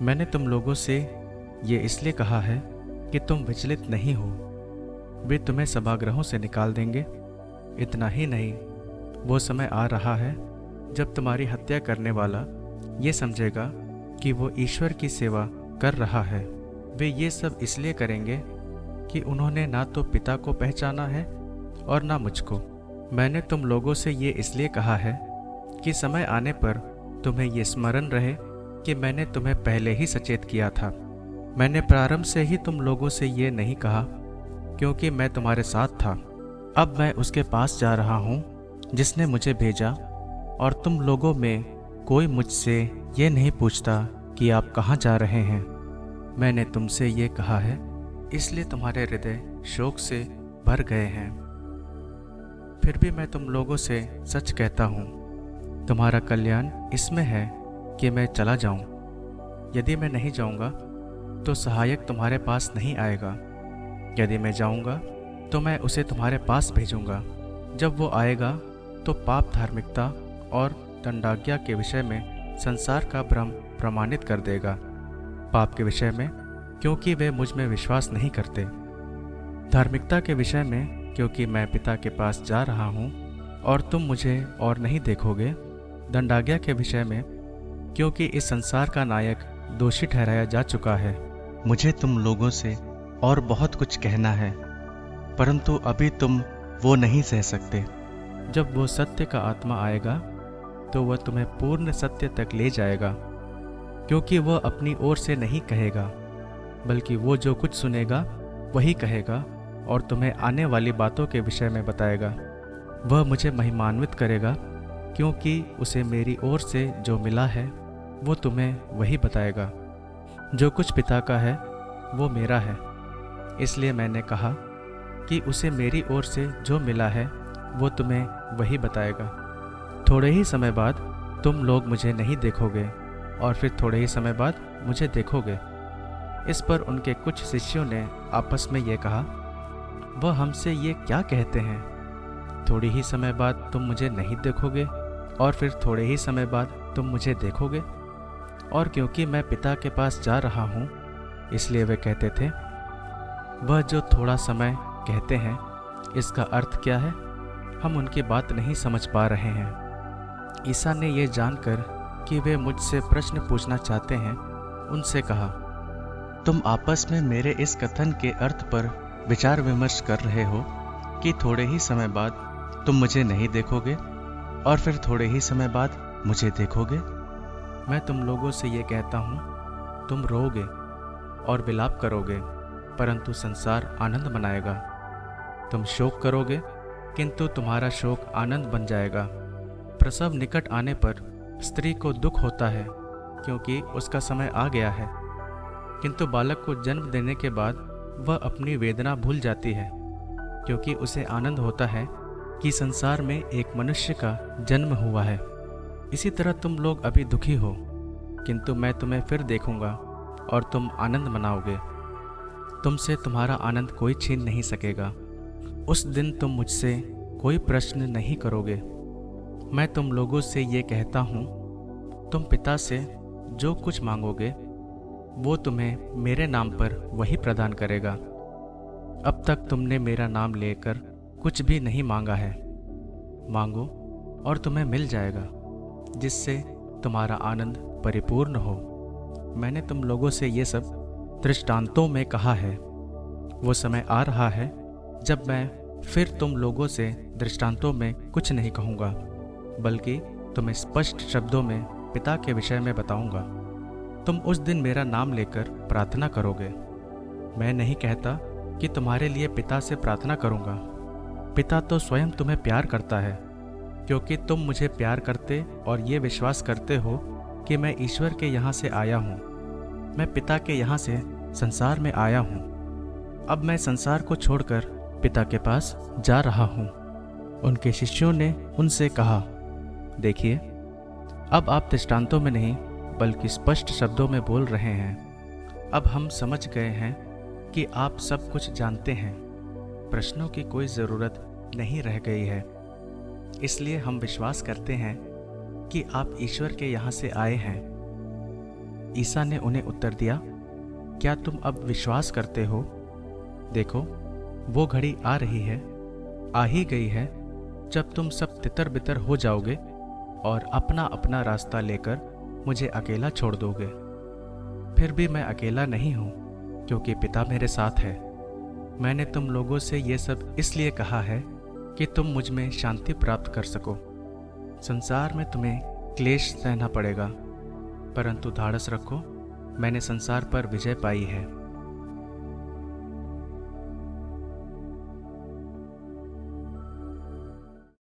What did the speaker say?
मैंने तुम लोगों से ये इसलिए कहा है कि तुम विचलित नहीं हो। वे तुम्हें सभागृहों से निकाल देंगे। इतना ही नहीं, वो समय आ रहा है जब तुम्हारी हत्या करने वाला ये समझेगा कि वो ईश्वर की सेवा कर रहा है। वे ये सब इसलिए करेंगे कि उन्होंने ना तो पिता को पहचाना है और ना मुझको। मैंने तुम लोगों से ये इसलिए कहा है कि समय आने पर तुम्हें ये स्मरण रहे कि मैंने तुम्हें पहले ही सचेत किया था। मैंने प्रारंभ से ही तुम लोगों से ये नहीं कहा क्योंकि मैं तुम्हारे साथ था। अब मैं उसके पास जा रहा हूँ जिसने मुझे भेजा, और तुम लोगों में कोई मुझसे ये नहीं पूछता कि आप कहाँ जा रहे हैं। मैंने तुमसे ये कहा है इसलिए तुम्हारे हृदय शोक से भर गए हैं। फिर भी मैं तुम लोगों से सच कहता हूँ, तुम्हारा कल्याण इसमें है कि मैं चला जाऊँ। यदि मैं नहीं जाऊँगा तो सहायक तुम्हारे पास नहीं आएगा। यदि मैं जाऊँगा तो मैं उसे तुम्हारे पास भेजूँगा। जब वो आएगा तो पाप, धार्मिकता और दंडाज्ञा के विषय में संसार का भ्रम प्रमाणित कर देगा। पाप के विषय में क्योंकि वे मुझ में विश्वास नहीं करते। धार्मिकता के विषय में क्योंकि मैं पिता के पास जा रहा हूँ और तुम मुझे और नहीं देखोगे। दंडाज्ञा के विषय में क्योंकि इस संसार का नायक दोषी ठहराया जा चुका है। मुझे तुम लोगों से और बहुत कुछ कहना है, परंतु अभी तुम वो नहीं सह सकते। जब वो सत्य का आत्मा आएगा तो वह तुम्हें पूर्ण सत्य तक ले जाएगा, क्योंकि वह अपनी ओर से नहीं कहेगा, बल्कि वो जो कुछ सुनेगा वही कहेगा और तुम्हें आने वाली बातों के विषय में बताएगा। वह मुझे महिमान्वित करेगा, क्योंकि उसे मेरी ओर से जो मिला है वो तुम्हें वही बताएगा। जो कुछ पिता का है वो मेरा है, इसलिए मैंने कहा कि उसे मेरी ओर से जो मिला है वो तुम्हें वही बताएगा। थोड़े ही समय बाद तुम लोग मुझे नहीं देखोगे और फिर थोड़े ही समय बाद मुझे देखोगे। इस पर उनके कुछ शिष्यों ने आपस में ये कहा, वह हमसे ये क्या कहते हैं, थोड़ी ही समय बाद तुम मुझे नहीं देखोगे और फिर थोड़े ही समय बाद तुम मुझे देखोगे। और क्योंकि मैं पिता के पास जा रहा हूँ इसलिए वे कहते थे। वह जो थोड़ा समय कहते हैं, इसका अर्थ क्या है, हम उनकी बात नहीं समझ पा रहे हैं। ईसा ने ये जानकर कि वे मुझसे प्रश्न पूछना चाहते हैं, उनसे कहा, तुम आपस में मेरे इस कथन के अर्थ पर विचार विमर्श कर रहे हो कि थोड़े ही समय बाद तुम मुझे नहीं देखोगे और फिर थोड़े ही समय बाद मुझे देखोगे। मैं तुम लोगों से ये कहता हूँ, तुम रोओगे और विलाप करोगे, परंतु संसार आनंद मनाएगा। तुम शोक करोगे, किंतु तुम्हारा शोक आनंद बन जाएगा। प्रसव निकट आने पर स्त्री को दुख होता है, क्योंकि उसका समय आ गया है, किंतु बालक को जन्म देने के बाद वह अपनी वेदना भूल जाती है, क्योंकि उसे आनंद होता है कि संसार में एक मनुष्य का जन्म हुआ है। इसी तरह तुम लोग अभी दुखी हो, किंतु मैं तुम्हें फिर देखूंगा और तुम आनंद मनाओगे। तुमसे तुम्हारा आनंद कोई छीन नहीं सकेगा। उस दिन तुम मुझसे कोई प्रश्न नहीं करोगे। मैं तुम लोगों से ये कहता हूँ, तुम पिता से जो कुछ मांगोगे वो तुम्हें मेरे नाम पर वही प्रदान करेगा। अब तक तुमने मेरा नाम लेकर कुछ भी नहीं मांगा है। मांगो और तुम्हें मिल जाएगा, जिससे तुम्हारा आनंद परिपूर्ण हो। मैंने तुम लोगों से ये सब दृष्टांतों में कहा है। वो समय आ रहा है जब मैं फिर तुम लोगों से दृष्टांतों में कुछ नहीं कहूँगा, बल्कि तुम्हें स्पष्ट शब्दों में पिता के विषय में बताऊँगा। तुम उस दिन मेरा नाम लेकर प्रार्थना करोगे। मैं नहीं कहता कि तुम्हारे लिए पिता से प्रार्थना करूँगा। पिता तो स्वयं तुम्हें प्यार करता है, क्योंकि तुम मुझे प्यार करते और ये विश्वास करते हो कि मैं ईश्वर के यहाँ से आया हूँ। मैं पिता के यहाँ से संसार में आया हूँ। अब मैं संसार को छोड़कर पिता के पास जा रहा हूँ। उनके शिष्यों ने उनसे कहा, देखिए, अब आप दृष्टांतों में नहीं बल्कि स्पष्ट शब्दों में बोल रहे हैं। अब हम समझ गए हैं कि आप सब कुछ जानते हैं। प्रश्नों की कोई ज़रूरत नहीं रह गई है। इसलिए हम विश्वास करते हैं कि आप ईश्वर के यहाँ से आए हैं। ईसा ने उन्हें उत्तर दिया, क्या तुम अब विश्वास करते हो? देखो, वो घड़ी आ रही है, आ ही गई है, जब तुम सब तितर बितर हो जाओगे और अपना अपना रास्ता लेकर मुझे अकेला छोड़ दोगे। फिर भी मैं अकेला नहीं हूँ, क्योंकि पिता मेरे साथ है। मैंने तुम लोगों से ये सब इसलिए कहा है कि तुम मुझ में शांति प्राप्त कर सको। संसार में तुम्हें क्लेश सहना पड़ेगा, परंतु धाड़स रखो, मैंने संसार पर विजय पाई है।